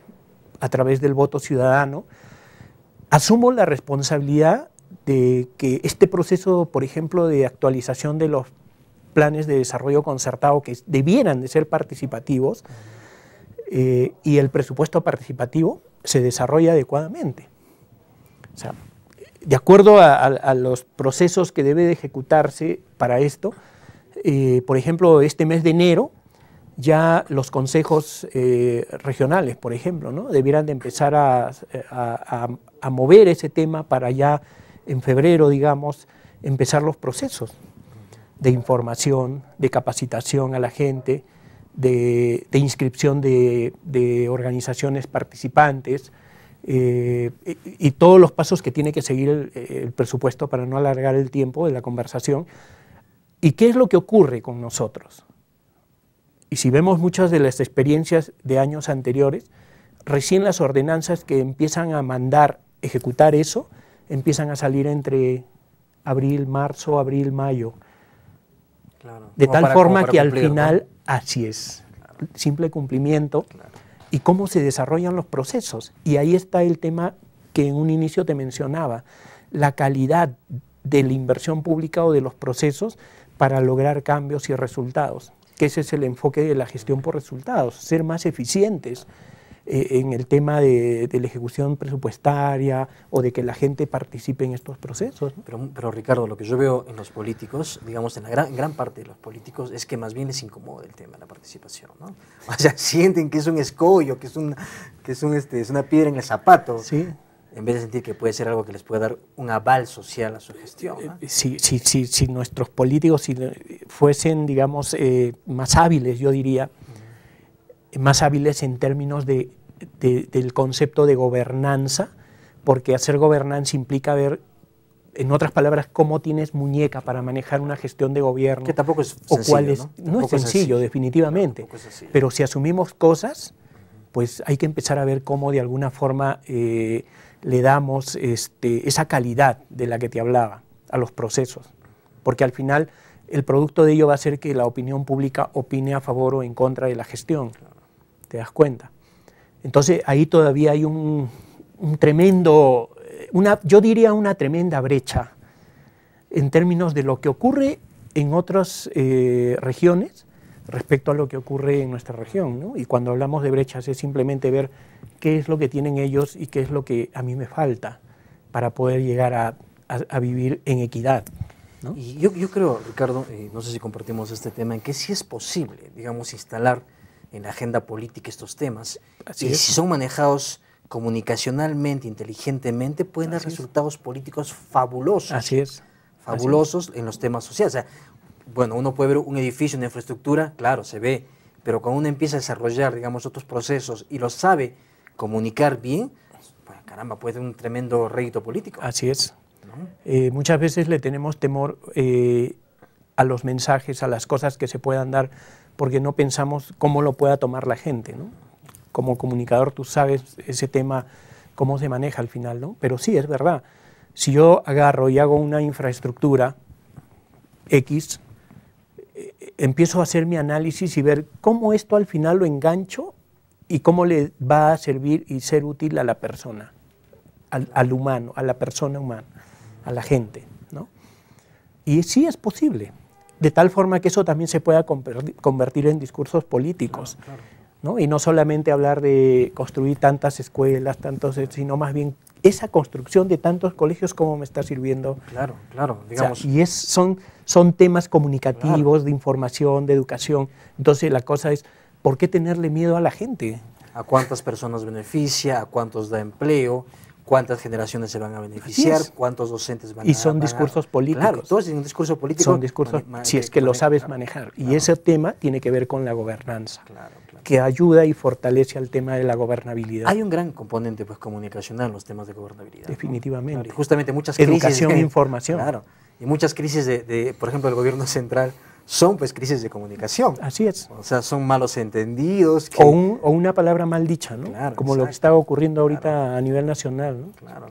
a través del voto ciudadano, asumo la responsabilidad de que este proceso, por ejemplo, de actualización de los planes de desarrollo concertado, que debieran de ser participativos, y el presupuesto participativo se desarrolla adecuadamente. O sea, de acuerdo a los procesos que debe de ejecutarse para esto, por ejemplo, este mes de enero, ya los consejos regionales, por ejemplo, ¿no? Debieran de empezar a mover ese tema para ya en febrero, digamos, empezar los procesos de información, de capacitación a la gente, de inscripción de organizaciones participantes, y todos los pasos que tiene que seguir el presupuesto para no alargar el tiempo de la conversación. ¿Y qué es lo que ocurre con nosotros? Y si vemos muchas de las experiencias de años anteriores, recién las ordenanzas que empiezan a mandar ejecutar eso, empiezan a salir entre abril, marzo, abril, mayo. Claro. De tal forma que al final, ¿no? Así es, claro. Simple cumplimiento. Claro. Y cómo se desarrollan los procesos. Y ahí está el tema que en un inicio te mencionaba, la calidad de la inversión pública o de los procesos para lograr cambios y resultados, que ese es el enfoque de la gestión por resultados, ser más eficientes en el tema de la ejecución presupuestaria o de que la gente participe en estos procesos, ¿no? Pero Ricardo, lo que yo veo en los políticos, digamos en la gran parte de los políticos, es que más bien les incomoda el tema de la participación, ¿no? O sea, sienten que es un escollo, que es una piedra en el zapato, sí. En vez de sentir que puede ser algo que les puede dar un aval social a su gestión, ¿no? Si nuestros políticos fuesen, digamos, más hábiles, yo diría, más hábiles en términos del concepto de gobernanza, porque hacer gobernanza implica ver, en otras palabras, cómo tienes muñeca para manejar una gestión de gobierno. Que tampoco es sencillo, ¿no? No es sencillo, definitivamente. No, es sencillo. Pero si asumimos cosas, pues hay que empezar a ver cómo de alguna forma le damos esa calidad de la que te hablaba a los procesos. Porque al final el producto de ello va a ser que la opinión pública opine a favor o en contra de la gestión. ¿Te das cuenta? Entonces ahí todavía hay un tremendo, yo diría una tremenda brecha en términos de lo que ocurre en otras regiones respecto a lo que ocurre en nuestra región, ¿no? Y cuando hablamos de brechas es simplemente ver qué es lo que tienen ellos y qué es lo que a mí me falta para poder llegar a vivir en equidad, ¿no? Y yo creo, Ricardo, no sé si compartimos este tema, en que sí es posible, digamos, instalar en la agenda política estos temas, y si son manejados comunicacionalmente, inteligentemente, pueden dar resultados políticos fabulosos. Así es. Fabulosos en los temas sociales. O sea, bueno, uno puede ver un edificio, una infraestructura, claro, se ve, pero cuando uno empieza a desarrollar, digamos, otros procesos y lo sabe comunicar bien, pues caramba, puede tener un tremendo rédito político. Así es. ¿No? Muchas veces le tenemos temor a los mensajes, a las cosas que se puedan dar, porque no pensamos cómo lo pueda tomar la gente, ¿no? Como comunicador tú sabes ese tema, cómo se maneja al final, ¿no? Pero sí, es verdad. Si yo agarro y hago una infraestructura X, empiezo a hacer mi análisis y ver cómo esto al final lo engancho y cómo le va a servir y ser útil a la persona, al humano, a la persona humana, a la gente, ¿no? Y sí es posible, de tal forma que eso también se pueda convertir en discursos políticos, claro, claro. ¿No? Y no solamente hablar de construir tantas escuelas, sino más bien esa construcción de tantos colegios, cómo me está sirviendo. Claro, claro, digamos. O sea, y son temas comunicativos, claro, de información, de educación. Entonces la cosa es, ¿por qué tenerle miedo a la gente? ¿A cuántas personas beneficia? ¿A cuántos da empleo? ¿Cuántas generaciones se van a beneficiar? ¿Cuántos docentes van a... Y son discursos políticos. Claro, todo es un discurso político. Son discursos, si es que lo sabes manejar. Y ese tema tiene que ver con la gobernanza, que ayuda y fortalece al tema de la gobernabilidad. Hay un gran componente pues, comunicacional en los temas de gobernabilidad. Definitivamente. Claro, y justamente muchas crisis... Educación e información. Claro, y muchas crisis por ejemplo, del gobierno central son pues crisis de comunicación. Así es. O sea, son malos entendidos. O una palabra mal dicha, ¿no? Claro, como lo que está ocurriendo ahorita a nivel nacional, ¿no? Claro.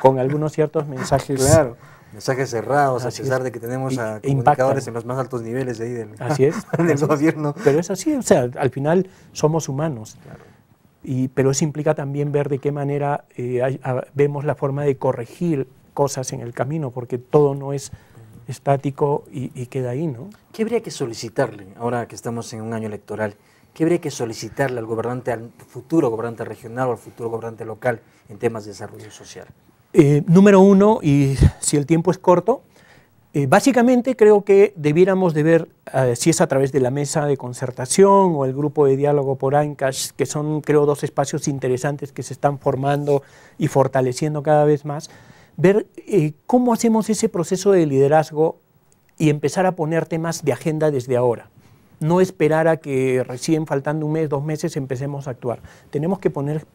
Con algunos ciertos mensajes. Claro, mensajes cerrados, a pesar de que tenemos a comunicadores en los más altos niveles de ahí del gobierno. Pero es así, o sea, al final somos humanos. Claro. Pero eso implica también ver de qué manera vemos la forma de corregir cosas en el camino, porque todo no es estático y queda ahí, ¿no? ¿Qué habría que solicitarle, ahora que estamos en un año electoral, qué habría que solicitarle al gobernante, al futuro gobernante regional o al futuro gobernante local en temas de desarrollo social? Número uno, y si el tiempo es corto, básicamente creo que debiéramos de ver si es a través de la mesa de concertación o el grupo de diálogo por ANCASH, que son creo dos espacios interesantes que se están formando y fortaleciendo cada vez más, ver cómo hacemos ese proceso de liderazgo y empezar a poner temas de agenda desde ahora. No esperar a que recién faltando un mes, 2 meses empecemos a actuar. Tenemos que poner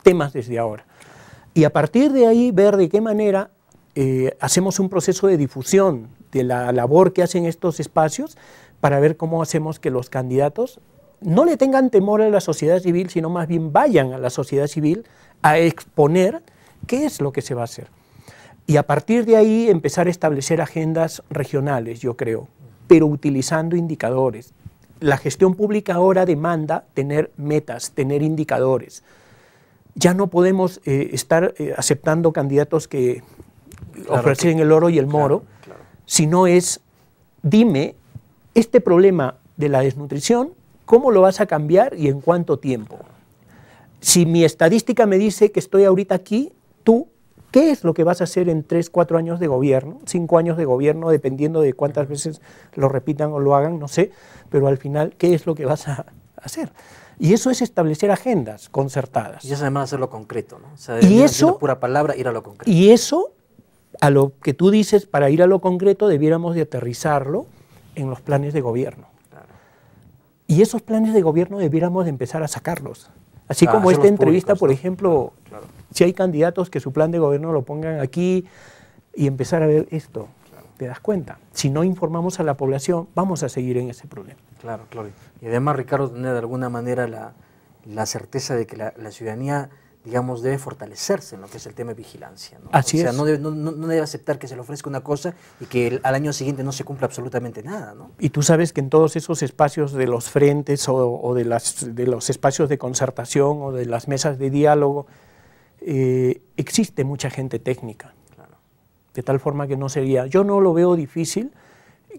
temas desde ahora. Y a partir de ahí ver de qué manera hacemos un proceso de difusión de la labor que hacen estos espacios para ver cómo hacemos que los candidatos no le tengan temor a la sociedad civil, sino más bien vayan a la sociedad civil a exponer qué es lo que se va a hacer. Y a partir de ahí empezar a establecer agendas regionales, yo creo, pero utilizando indicadores. La gestión pública ahora demanda tener metas, tener indicadores. Ya no podemos estar aceptando candidatos que ofrecen el oro y el moro, sino es, dime, este problema de la desnutrición, ¿cómo lo vas a cambiar y en cuánto tiempo? Si mi estadística me dice que estoy ahorita aquí, tú, ¿qué es lo que vas a hacer en 3, 4 años de gobierno, 5 años de gobierno, dependiendo de cuántas veces lo repitan o lo hagan, no sé, pero al final, ¿qué es lo que vas a hacer? Y eso es establecer agendas concertadas. Y eso además hacerlo concreto, ¿no? O sea, y eso, pura palabra, ir a lo concreto. Y eso, a lo que tú dices, para ir a lo concreto, debiéramos de aterrizarlo en los planes de gobierno. Claro. Y esos planes de gobierno debiéramos de empezar a sacarlos. Así como esta entrevista, públicos, por ejemplo, claro. Si hay candidatos que su plan de gobierno lo pongan aquí y empezar a ver esto, claro. ¿Te das cuenta? Si no informamos a la población, vamos a seguir en ese problema. Claro, claro. Y además, Ricardo, tener de alguna manera la certeza de que la ciudadanía, digamos, debe fortalecerse en lo que es el tema de vigilancia, ¿no? Así es. No debe aceptar que se le ofrezca una cosa y que al año siguiente no se cumpla absolutamente nada, ¿no? Y tú sabes que en todos esos espacios de los frentes o de los espacios de concertación o de las mesas de diálogo, existe mucha gente técnica. Claro. De tal forma que no sería, yo no lo veo difícil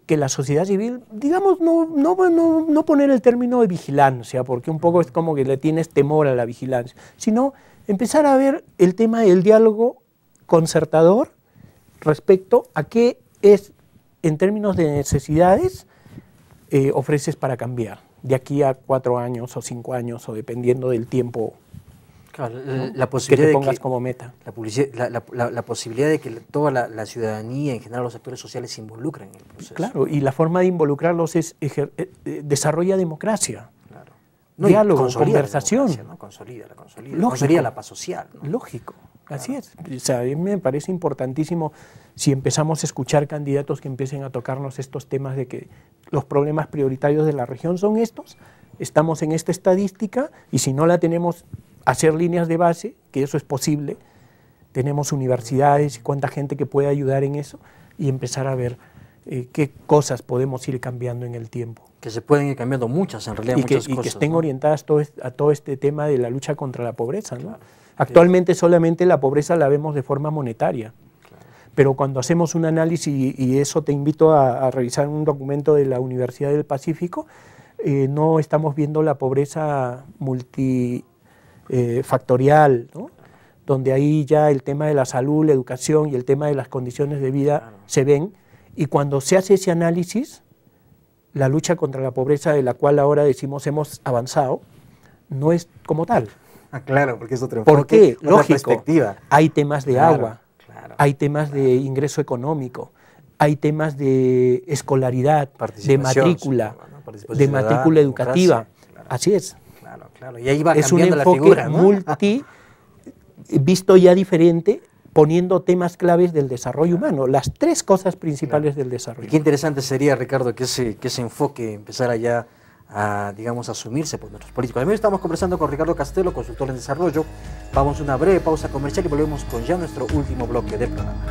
que la sociedad civil, digamos, no poner el término de vigilancia, porque un poco es como que le tienes temor a la vigilancia, sino empezar a ver el tema del diálogo concertador respecto a qué es, en términos de necesidades, ofreces para cambiar, de aquí a 4 años o 5 años, o dependiendo del tiempo. Claro, la posibilidad que te pongas como meta. La posibilidad de que toda la ciudadanía, en general los actores sociales, se involucren en el proceso. Claro, y la forma de involucrarlos es desarrolla democracia. Claro. No, diálogo, conversación. ¿No? Consolida la paz social, ¿no? Lógico, claro. Así es. O sea, a mí me parece importantísimo si empezamos a escuchar candidatos que empiecen a tocarnos estos temas de que los problemas prioritarios de la región son estos, estamos en esta estadística y si no la tenemos, hacer líneas de base, que eso es posible, tenemos universidades y cuánta gente que puede ayudar en eso y empezar a ver qué cosas podemos ir cambiando en el tiempo. Que se pueden ir cambiando muchas, en realidad, muchas cosas. Y que estén, ¿no?, orientadas a todo este tema de la lucha contra la pobreza, ¿no? Claro. Actualmente solamente la pobreza la vemos de forma monetaria, claro. Pero cuando hacemos un análisis, y eso te invito a revisar un documento de la Universidad del Pacífico, no estamos viendo la pobreza factorial, ¿no?, donde ahí ya el tema de la salud, la educación y el tema de las condiciones de vida, claro, se ven, y cuando se hace ese análisis, la lucha contra la pobreza, de la cual ahora decimos hemos avanzado, no es como tal. Claro, porque es otro enfoque, ¿por qué? otra Lógico, perspectiva. Hay temas de claro, agua, claro, hay temas claro, de ingreso económico, hay temas de escolaridad, de matrícula, de matrícula educativa, claro. Así es. Claro, claro. Y ahí va cambiando la figura, es un enfoque visto ya diferente, poniendo temas claves del desarrollo humano, las 3 cosas principales, claro, del desarrollo. Y qué interesante sería, Ricardo, que ese enfoque empezara ya a, digamos, asumirse por nuestros políticos. También estamos conversando con Ricardo Castelo, consultor en desarrollo. Vamos a una breve pausa comercial y volvemos con ya nuestro último bloque del programa.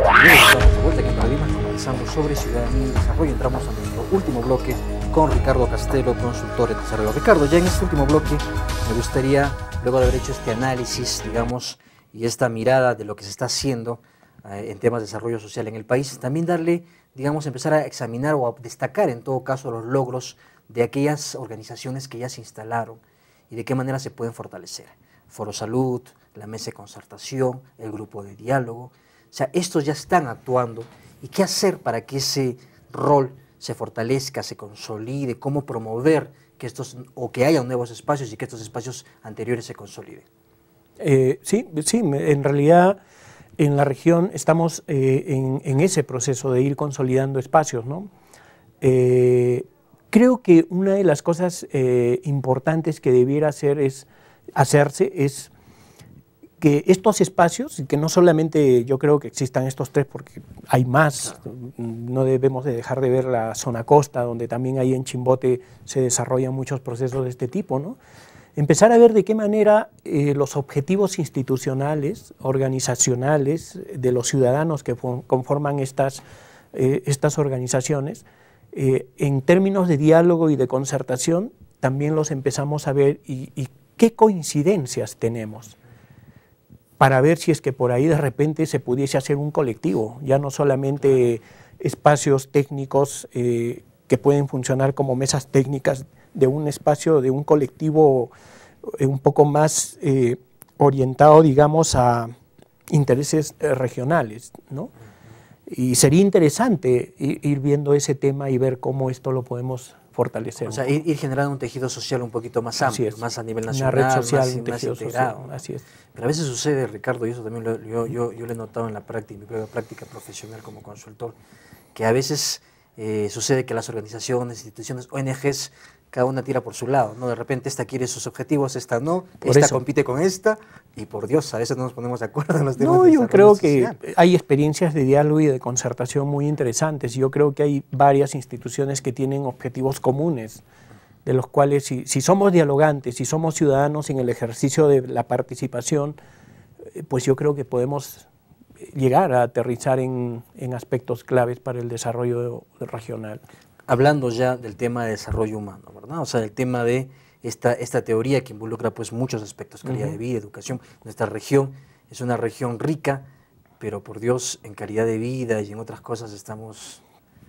Estamos de vuelta aquí en Paradigmas, conversando sobre ciudadanía y desarrollo. Entramos a nuestro último bloque con Ricardo Castelo, consultor en desarrollo. Ricardo, ya en este último bloque me gustaría, luego de haber hecho este análisis, digamos, y esta mirada de lo que se está haciendo en temas de desarrollo social en el país, también darle, digamos, empezar a examinar o a destacar en todo caso los logros de aquellas organizaciones que ya se instalaron y de qué manera se pueden fortalecer. Foro Salud, la mesa de concertación, el grupo de diálogo, o sea, estos ya están actuando. ¿Y qué hacer para que ese rol se fortalezca, se consolide? ¿Cómo promover que haya nuevos espacios y que estos espacios anteriores se consoliden? Sí, en realidad en la región estamos en ese proceso de ir consolidando espacios, ¿no? Creo que una de las cosas importantes que debiera hacerse es que estos espacios, y que no solamente yo creo que existan estos tres, porque hay más, no debemos de dejar de ver la zona costa, donde también ahí en Chimbote se desarrollan muchos procesos de este tipo, ¿no? Empezar a ver de qué manera los objetivos institucionales, organizacionales, de los ciudadanos que conforman estas organizaciones, en términos de diálogo y de concertación, también los empezamos a ver y qué coincidencias tenemos, para ver si es que por ahí de repente se pudiese hacer un colectivo, ya no solamente espacios técnicos que pueden funcionar como mesas técnicas de un espacio, de un colectivo un poco más orientado, digamos, a intereses regionales, ¿no? Y sería interesante ir viendo ese tema y ver cómo esto lo podemos fortalecer. O sea, ir generando un tejido social un poquito más amplio, más a nivel nacional, una red social, un más tejido integrado. Social, así es. Pero a veces sucede, Ricardo, y eso también yo lo he notado en la práctica, en mi propia práctica profesional como consultor, que a veces sucede que las organizaciones, instituciones, ONGs, cada una tira por su lado, ¿no? De repente esta quiere sus objetivos, esta no, esta compite con esta, y por Dios, a veces no nos ponemos de acuerdo en los temas de yo creo social. que hay experiencias de diálogo y de concertación muy interesantes. Yo creo que hay varias instituciones que tienen objetivos comunes, de los cuales si somos dialogantes, si somos ciudadanos en el ejercicio de la participación, pues yo creo que podemos llegar a aterrizar en aspectos claves para el desarrollo regional. Hablando ya del tema de desarrollo humano, ¿verdad? O sea, el tema de esta teoría que involucra pues muchos aspectos, calidad de vida, educación. Nuestra región es una región rica, pero por Dios, en calidad de vida y en otras cosas estamos...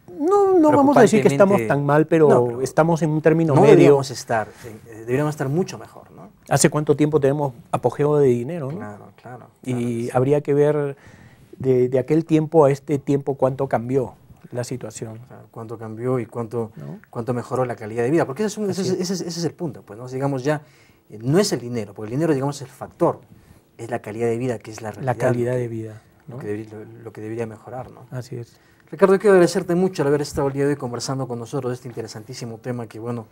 No vamos a decir que estamos tan mal, pero estamos en un término medio. Deberíamos estar mucho mejor, ¿no? ¿Hace cuánto tiempo tenemos apogeo de dinero, ¿no? Claro. Y habría que ver de aquel tiempo a este tiempo cuánto cambió la situación. Claro, cuánto cambió y cuánto mejoró la calidad de vida, porque ese es el punto, pues, ¿no? Digamos ya, no es el dinero, porque el dinero, digamos, es el factor, es la calidad de vida, que es la realidad. La calidad de vida, ¿no? Lo que debería mejorar, ¿no? Así es. Ricardo, quiero agradecerte mucho al haber estado el día de hoy conversando con nosotros de este interesantísimo tema que, bueno,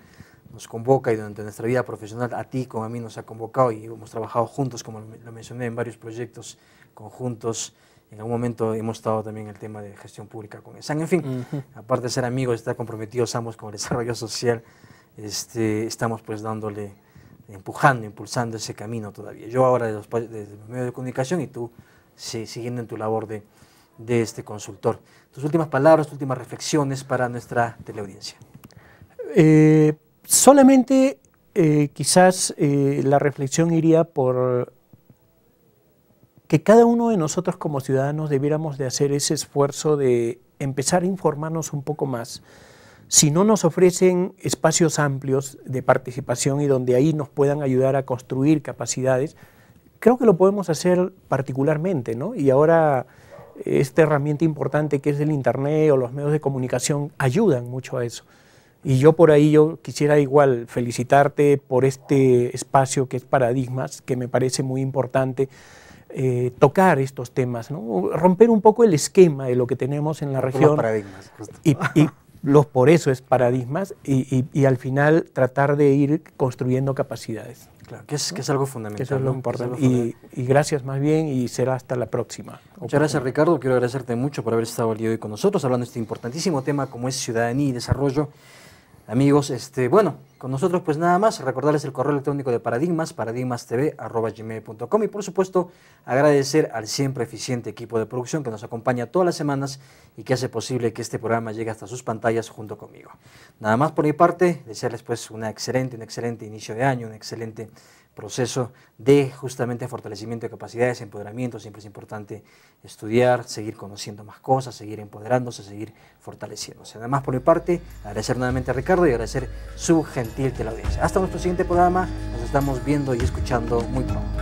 nos convoca y durante nuestra vida profesional, a ti como a mí nos ha convocado y hemos trabajado juntos, como lo mencioné, en varios proyectos conjuntos. En algún momento hemos estado también en el tema de gestión pública con ESAN. En fin, aparte de ser amigos, estar comprometidos ambos con el desarrollo social, estamos pues dándole, impulsando ese camino todavía. Yo ahora desde los medios de comunicación y tú siguiendo en tu labor de este consultor. Tus últimas palabras, tus últimas reflexiones para nuestra teleaudiencia. Solamente quizás la reflexión iría por que cada uno de nosotros como ciudadanos debiéramos de hacer ese esfuerzo de empezar a informarnos un poco más. Si no nos ofrecen espacios amplios de participación y donde ahí nos puedan ayudar a construir capacidades, creo que lo podemos hacer particularmente, ¿no? Y ahora esta herramienta importante que es el Internet o los medios de comunicación ayudan mucho a eso. Y yo por ahí quisiera igual felicitarte por este espacio que es Paradigmas, que me parece muy importante. Tocar estos temas, ¿no? Romper un poco el esquema de lo que tenemos en la región. Los paradigmas, justo. Y por eso es Paradigmas y al final tratar de ir construyendo capacidades. Claro, que es algo fundamental. Eso es lo importante. Y gracias más bien y será hasta la próxima. Muchas gracias, Ricardo. Quiero agradecerte mucho por haber estado el día de hoy con nosotros hablando de este importantísimo tema como es ciudadanía y desarrollo. Amigos, bueno, con nosotros pues nada más, recordarles el correo electrónico de Paradigmas, paradigmastv@gmail.com y por supuesto agradecer al siempre eficiente equipo de producción que nos acompaña todas las semanas y que hace posible que este programa llegue hasta sus pantallas junto conmigo. Nada más por mi parte, desearles pues un excelente inicio de año, un excelente proceso de justamente fortalecimiento de capacidades, empoderamiento. Siempre es importante estudiar, seguir conociendo más cosas, seguir empoderándose, seguir fortaleciéndose. Además, por mi parte, agradecer nuevamente a Ricardo y agradecer su gentil teleaudiencia. Hasta nuestro siguiente programa. estamos viendo y escuchando muy pronto.